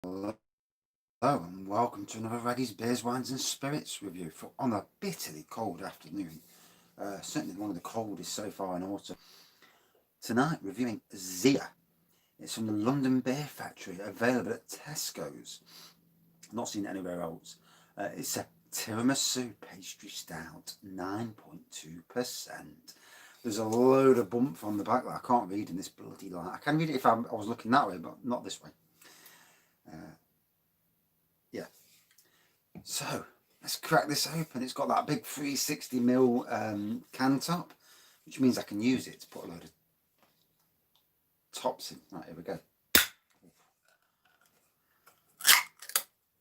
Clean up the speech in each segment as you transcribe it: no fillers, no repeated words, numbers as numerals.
Hello and welcome to another Reddy's Beers, Wines and Spirits review on a bitterly cold afternoon. Certainly one of the coldest so far in autumn. Tonight reviewing Zia. It's from the London Beer Factory, available at Tesco's. Not seen it anywhere else. It's a Tiramisu pastry stout, 9.2%. There's a load of bump on the back that I can't read in this bloody light. I can read it if I was looking that way, but not this way. Yeah. So let's crack this open. It's got that big 360ml can top, which means I can use it to put a load of tops in. Right, here we go.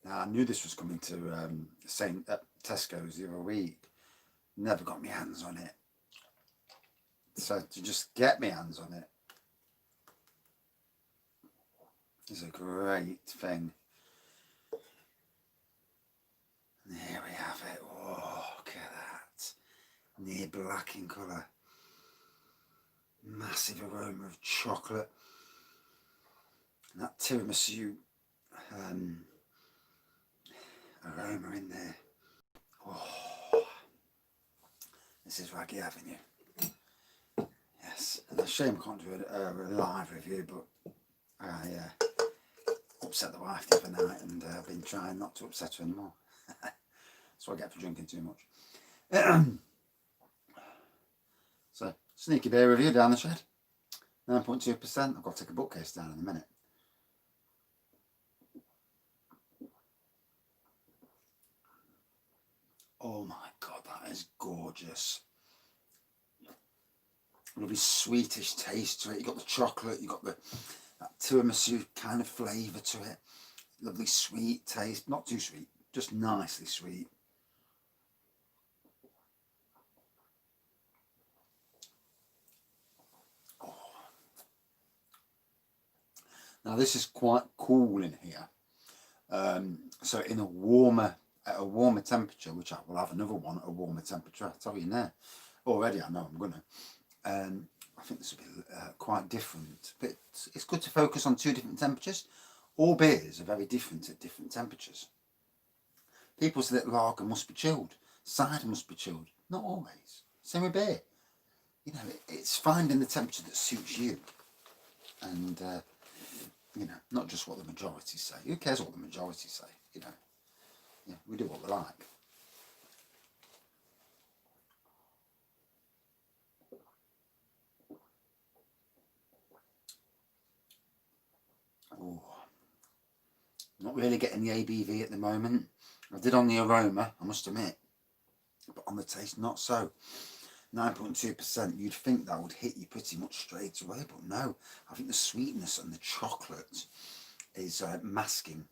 Now I knew this was coming to Tesco's the other week. Never got my hands on it. So to just get my hands on it is a great thing. And here we have it. Oh, look at that. Near black in colour. Massive aroma of chocolate. And that tiramisu aroma in there. Oh, this is Raggy Avenue. Yes, and a shame I can't do a live review, but I upset the wife the other night, and I've been trying not to upset her anymore. That's what I get for drinking too much. So, sneaky beer review down the shed. 9.2%. I've got to take a bookcase down in a minute. Oh my god, that is gorgeous. Lovely sweetish taste to it. You've got the chocolate, you've got that tiramisu kind of flavour to it. Lovely sweet taste. Not too sweet, just nicely sweet. Oh. Now this is quite cool in here. So in at a warmer temperature, which I will have another one at a warmer temperature, I'll tell you now. Already I know I'm going to. I think this will be quite different, but it's good to focus on two different temperatures. All beers are very different at different temperatures. People say that lager must be chilled, cider must be chilled. Not always. Same with beer. You know, it's finding the temperature that suits you, and you know, not just what the majority say. Who cares what the majority say? You know, yeah, we do what we like. Oh, not really getting the ABV at the moment. I did on the aroma, I must admit, but on the taste, not so. 9.2%, you'd think that would hit you pretty much straight away, but no. I think the sweetness and the chocolate is masking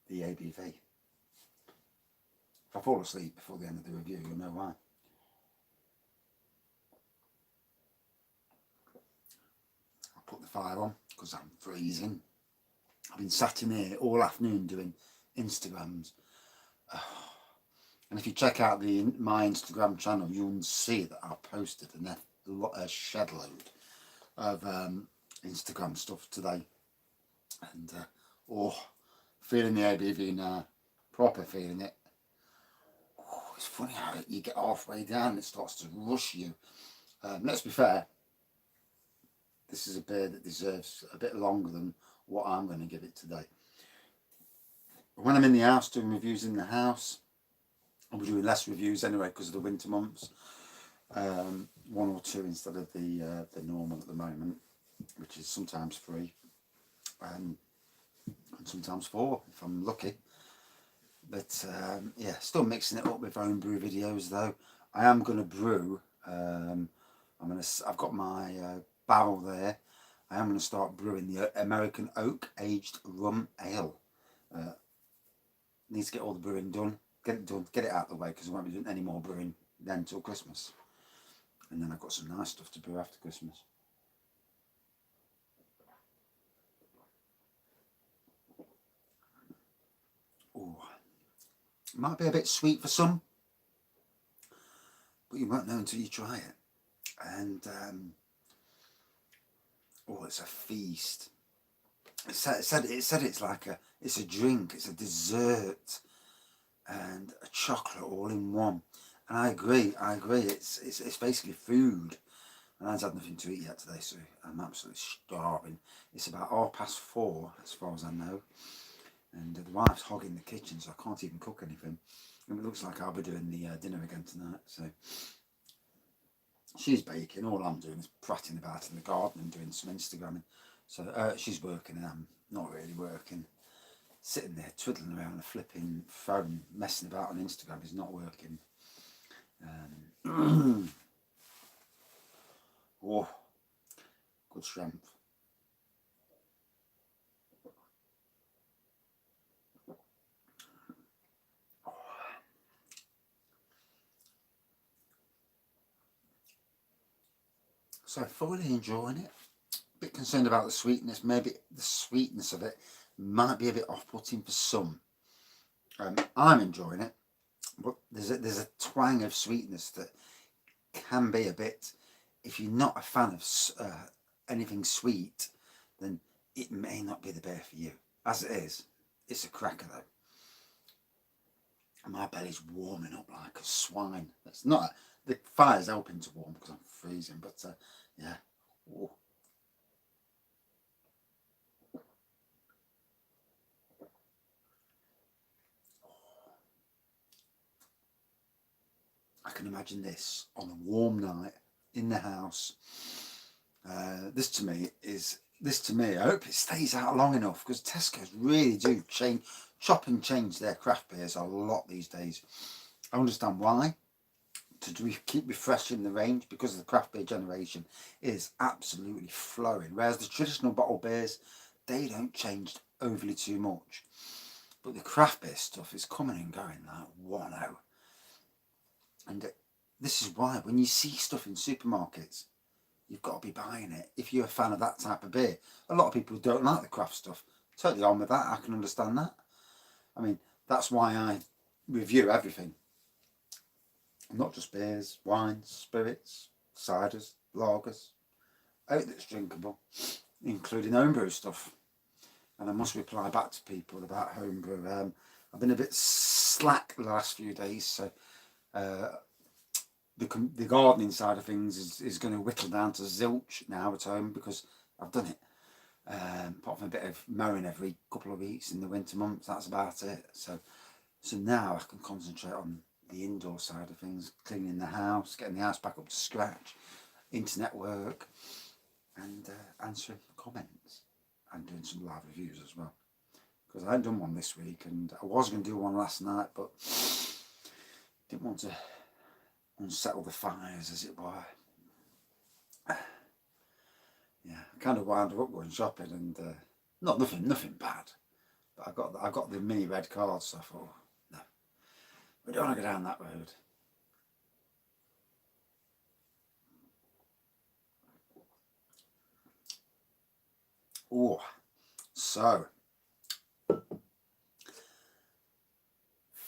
the ABV. If I fall asleep before the end of the review, you'll know why. I'll put the fire on because I'm freezing. I've been sat in here all afternoon doing Instagrams. And if you check out my Instagram channel, you'll see that I posted a shed load of Instagram stuff today. And feeling the ABV now, proper feeling it. Oh, it's funny how you get halfway down and it starts to rush you. Let's be fair, this is a beer that deserves a bit longer than what I'm going to give it today. When I'm in the house doing reviews in the house, I'll be doing less reviews anyway because of the winter months. 1 or 2 instead of the normal at the moment, which is sometimes 3 and sometimes 4 if I'm lucky. But yeah, still mixing it up with home brew videos though. I am going to brew. I've got my barrel there. I am going to start brewing the American Oak Aged Rum Ale. Need to get all the brewing done. Get it done, get it out of the way because I won't be doing any more brewing then till Christmas. And then I've got some nice stuff to brew after Christmas. Oh, might be a bit sweet for some, but you won't know until you try it. And oh, it's a feast. it said it's like it's a drink, it's a dessert, and a chocolate all in one. And I agree. It's basically food. And I've had nothing to eat yet today, so I'm absolutely starving. It's about 4:30, as far as I know. And the wife's hogging the kitchen, so I can't even cook anything. And it looks like I'll be doing the dinner again tonight. So she's baking. All I'm doing is prattling about in the garden and doing some Instagramming. So she's working and I'm not really working. Sitting there twiddling around a flipping phone, messing about on Instagram is not working. Oh, good strength. So thoroughly enjoying it. Bit concerned about the sweetness. Maybe the sweetness of it might be a bit off-putting for some. I'm enjoying it, but there's a twang of sweetness that can be a bit. If you're not a fan of anything sweet, then it may not be the beer for you. As it is, it's a cracker though. And my belly's warming up like a swine. It's not. The fire's helping to warm because I'm freezing, but yeah. Ooh. I can imagine this on a warm night in the house. This to me. I hope it stays out long enough because Tesco's really do chop and change their craft beers a lot these days. I understand why. To keep refreshing the range because the craft beer generation is absolutely flowing. Whereas the traditional bottle beers, they don't change overly too much. But the craft beer stuff is coming and going like 1-0. And this is why when you see stuff in supermarkets, you've got to be buying it. If you're a fan of that type of beer, a lot of people don't like the craft stuff. Totally on with that. I can understand that. I mean, that's why I review everything. Not just beers, wines, spirits, ciders, lagers, out that's drinkable, including homebrew stuff. And I must reply back to people about homebrew. I've been a bit slack the last few days, so the gardening side of things is going to whittle down to zilch now at home because I've done it. Apart from a bit of mowing every couple of weeks in the winter months, that's about it. So now I can concentrate on the indoor side of things, cleaning the house, getting the house back up to scratch, internet work, and answering comments and doing some live reviews as well. Because I hadn't done one this week, and I was going to do one last night, but didn't want to unsettle the fires, as it were. Yeah, I kind of wound up going shopping, and nothing bad. But I got the mini red card, so I thought, no, we don't want to go down that road. Oh, so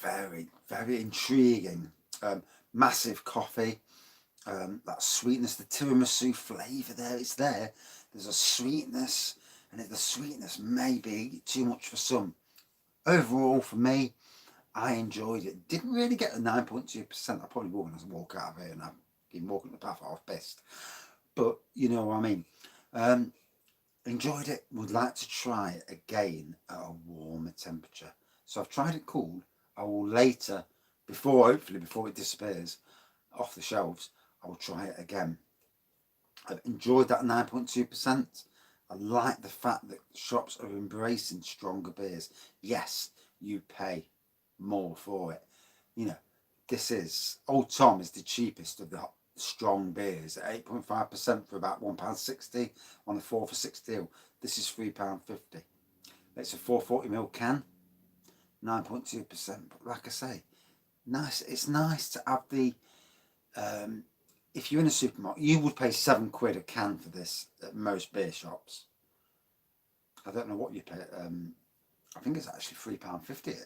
very intriguing. Massive coffee. That sweetness, the tiramisu flavour there, it's there. There's a sweetness, and the sweetness may be too much for some. Overall, for me, I enjoyed it. Didn't really get the 9.2%. I probably will when I walk out of here and I've been walking the path half pissed. But you know what I mean. Enjoyed it. Would like to try it again at a warmer temperature. So I've tried it cool. I will later, hopefully before it disappears off the shelves, I will try it again. I've enjoyed that 9.2%. I like the fact that shops are embracing stronger beers. Yes, you pay more for it. You know, Old Tom is the cheapest of the strong beers at 8.5% for about £1.60 on a 4 for 6 deal. This is £3.50. It's a 440ml can, 9.2%. But like I say, nice. It's nice to have the if you're in a supermarket, you would pay £7 a can for this at most beer shops. I don't know what you pay. I think it's actually £3.50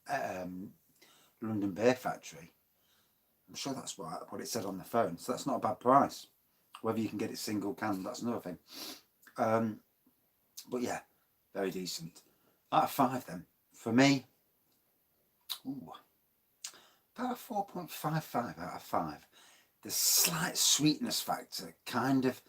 at London Beer Factory. I'm sure that's what it said on the phone. So that's not a bad price. Whether you can get it single can, that's another thing. But yeah, very decent. Out of 5 then, for me, ooh, about a 4.55 out of 5. The slight sweetness factor kind of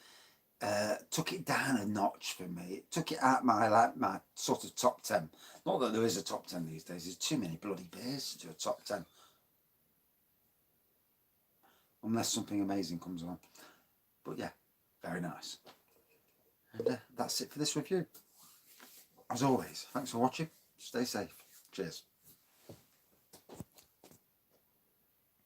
took it down a notch for me. It took it out my sort of top 10. Not that there is a top 10 these days. There's too many bloody beers to do a top 10. Unless something amazing comes on. But yeah, very nice. And that's it for this review. As always, thanks for watching. Stay safe. Cheers.